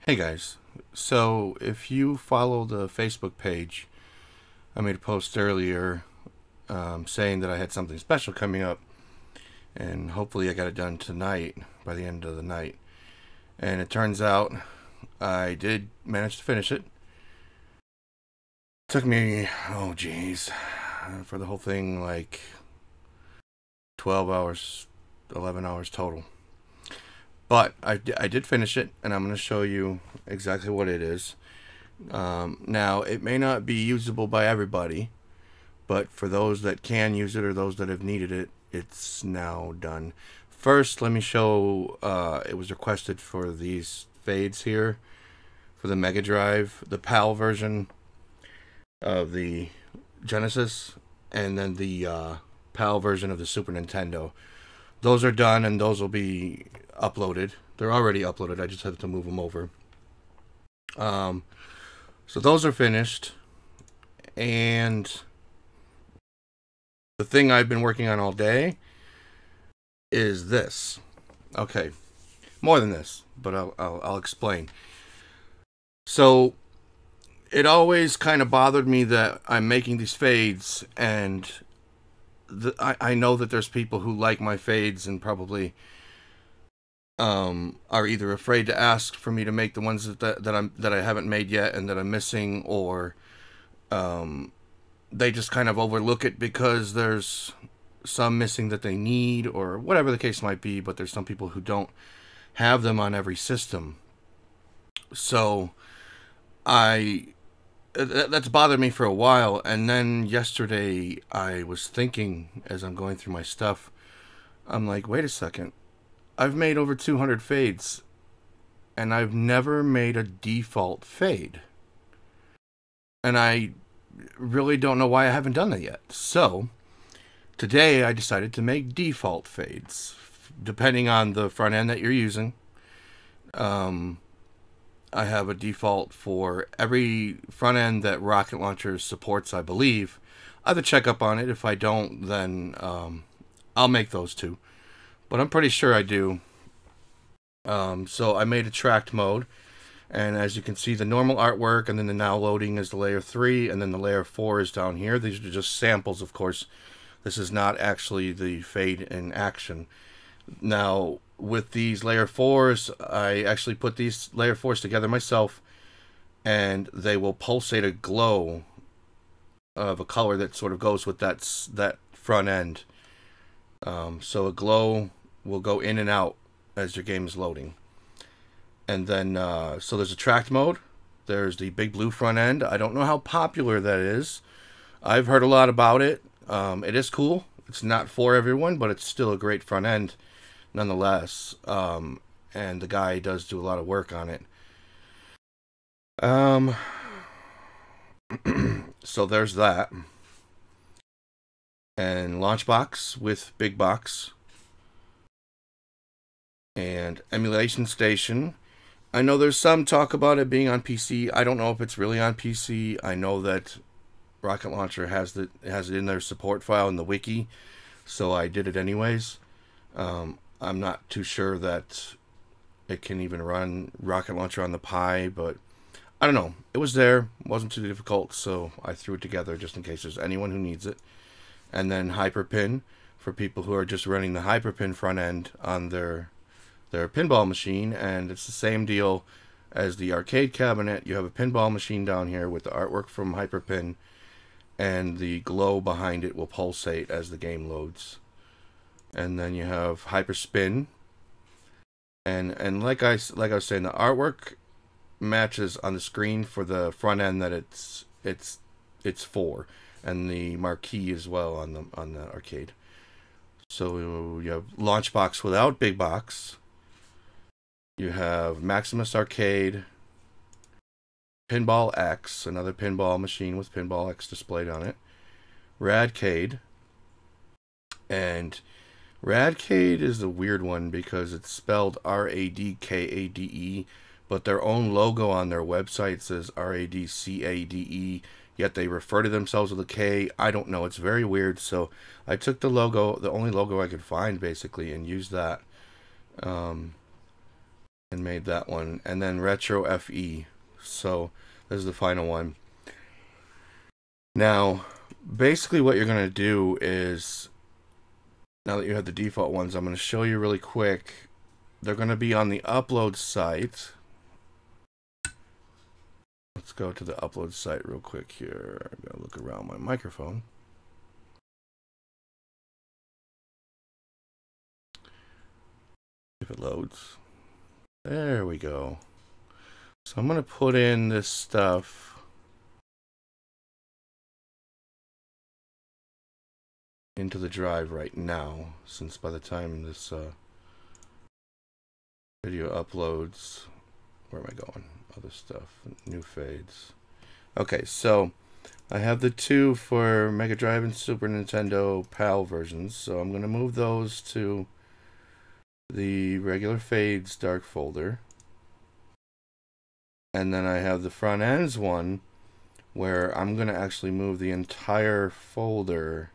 Hey guys, so if you follow the Facebook page, I made a post earlier saying that I had something special coming up, and hopefully I got it done tonight, by the end of the night. And it turns out I did manage to finish it. Took me, oh geez, for the whole thing like 12 hours, 11 hours total. But I did finish it, and I'm going to show you exactly what it is. Now, it may not be usable by everybody, but for those that can use it or those that have needed it, it's now done. First, let me show, it was requested for these fades here for the Mega Drive, the PAL version of the Genesis, and then the PAL version of the Super Nintendo. Those are done, and those will be uploaded. They're already uploaded. I just have to move them over. So those are finished, and the thing I've been working on all day is this. Okay, more than this, but I'll explain. So it always kind of bothered me that I'm making these fades, and I know that there's people who like my fades and probably are either afraid to ask for me to make the ones that I haven't made yet and that I'm missing, or they just kind of overlook it because there's some missing that they need, or whatever the case might be. But there's some people who don't have them on every system. So that's bothered me for a while, and then yesterday I was thinking, as I'm going through my stuff, I'm like, wait a second, I've made over 200 fades, and I've never made a default fade, and I really don't know why I haven't done that yet. So today I decided to make default fades, depending on the front end that you're using. I have a default for every front end that Rocket Launcher supports, I believe. I have to check up on it. If I don't, then I'll make those too. But I'm pretty sure I do. So I made a tracked mode. And as you can see, the normal artwork, and then the now loading is the layer 3, and then the layer 4 is down here. These are just samples, of course. This is not actually the fade in action. Now, with these layer 4s, I actually put these layer 4s together myself, and they will pulsate a glow of a color that sort of goes with that front end. So a glow will go in and out as your game is loading. And then, so there's a tracked mode. There's the big blue front end. I don't know how popular that is. I've heard a lot about it. It is cool. It's not for everyone, but it's still a great front end nonetheless. And the guy does do a lot of work on it. So there's that. And launch box with big box. And emulation station. I know there's some talk about it being on PC. I don't know if it's really on PC. I know that Rocket Launcher has it in their support file in the wiki, so I did it anyways. I'm not too sure that it can even run Rocket Launcher on the Pi, but I don't know. It was there. It wasn't too difficult, so I threw it together just in case there's anyone who needs it. And then Hyperpin for people who are just running the Hyperpin front end on their pinball machine, and it's the same deal as the arcade cabinet. You have a pinball machine down here with the artwork from Hyperpin, and the glow behind it will pulsate as the game loads. And then you have Hyperspin, and like I was saying, the artwork matches on the screen for the front end that it's for, and the marquee as well on the arcade. So you have launch box without big box. You have Maximus Arcade, Pinball X, another pinball machine with Pinball X displayed on it, Radcade, and Radcade is a weird one because it's spelled R-A-D-K-A-D-E, but their own logo on their website says R-A-D-C-A-D-E, yet they refer to themselves with a K. I don't know. It's very weird. So I took the logo, the only logo I could find basically, and used that. And made that one. And then Retro FE. So this is the final one. Now, basically what you're going to do is, now that you have the default ones, I'm going to show you really quick. They're going to be on the upload site. Let's go to the upload site real quick here. I'm going to look around my microphone. If it loads. There we go. So I'm going to put in this stuff into the drive right now, since by the time this video uploads, where am I going? Other stuff, new fades. Okay, so I have the two for Mega Drive and Super Nintendo PAL versions, so I'm going to move those to the regular fades dark folder. And then I have the front ends one where I'm going to actually move the entire folder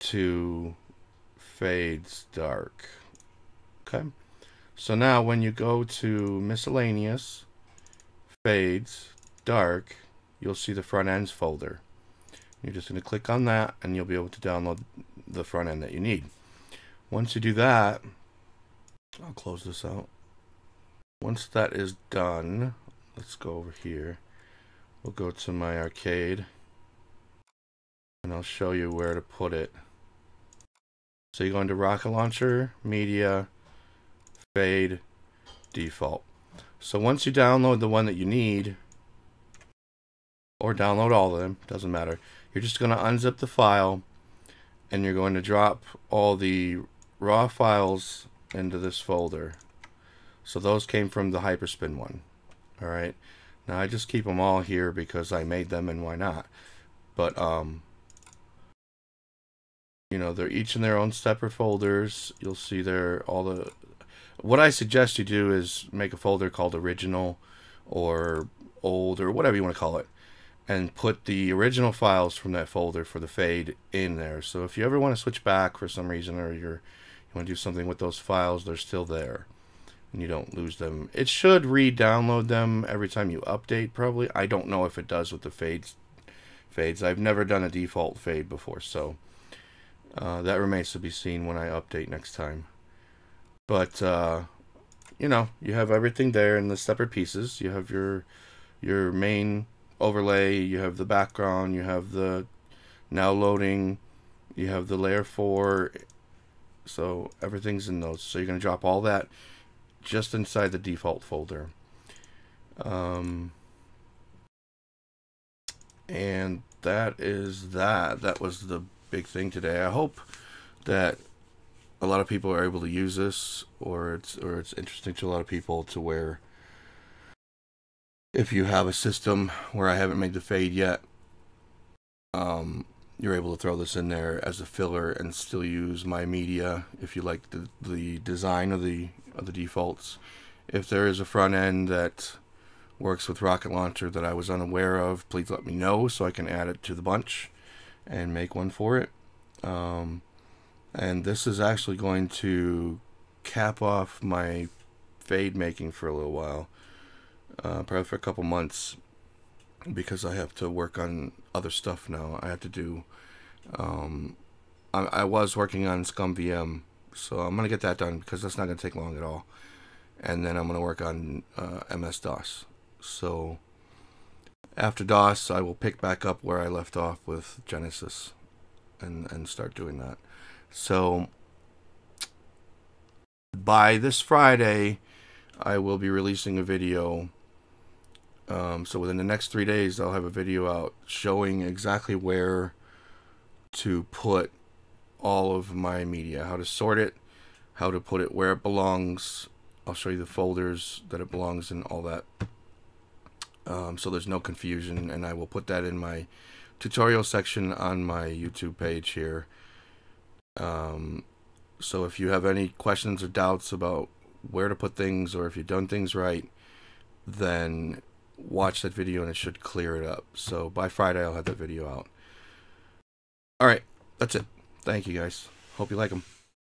to fades dark. Okay, so now when you go to miscellaneous fades dark, you'll see the front ends folder. You're just going to click on that and you'll be able to download the front end that you need. Once you do that, I'll close this out. Once that is done, let's go over here. We'll go to my arcade and I'll show you where to put it. So you go into Rocket Launcher, Media, Fade, Default. So once you download the one that you need, or download all of them, doesn't matter, you're just going to unzip the file and you're going to drop all the raw files into this folder. So those came from the Hyperspin one. Alright, now I just keep them all here because I made them and why not. But you know, they're each in their own separate folders. You'll see there all the, what I suggest you do is make a folder called original or old or whatever you want to call it, and put the original files from that folder for the fade in there. So if you ever want to switch back for some reason, or you want to do something with those files, they're still there and you don't lose them. It should re-download them every time you update, probably. I don't know if it does with the fades. I've never done a default fade before, so that remains to be seen when I update next time. But you know, you have everything there in the separate pieces. You have your main overlay, you have the background, you have the now loading, you have the layer 4, so everything's in those. So you're going to drop all that just inside the default folder. And that is that. That was the big thing today. I hope that a lot of people are able to use this, or it's interesting to a lot of people, to where if you have a system where I haven't made the fade yet, you're able to throw this in there as a filler and still use my media if you like the design of the defaults. If there is a front end that works with Rocket Launcher that I was unaware of, please let me know so I can add it to the bunch and make one for it. And this is actually going to cap off my fade making for a little while, probably for a couple months, because I have to work on other stuff now. I have to do I was working on Scum VM, so I'm gonna get that done because that's not gonna take long at all. And then I'm gonna work on MS-DOS. So after DOS, I will pick back up where I left off with Genesis and start doing that. So by this Friday, I will be releasing a video. So within the next 3 days, I'll have a video out showing exactly where to put all of my media, how to sort it, how to put it where it belongs. I'll show you the folders that it belongs in, all that. So there's no confusion, and I will put that in my tutorial section on my YouTube page here. So if you have any questions or doubts about where to put things, or if you've done things right, then watch that video and it should clear it up. So by Friday I'll have that video out. Alright, that's it. Thank you guys. Hope you like them.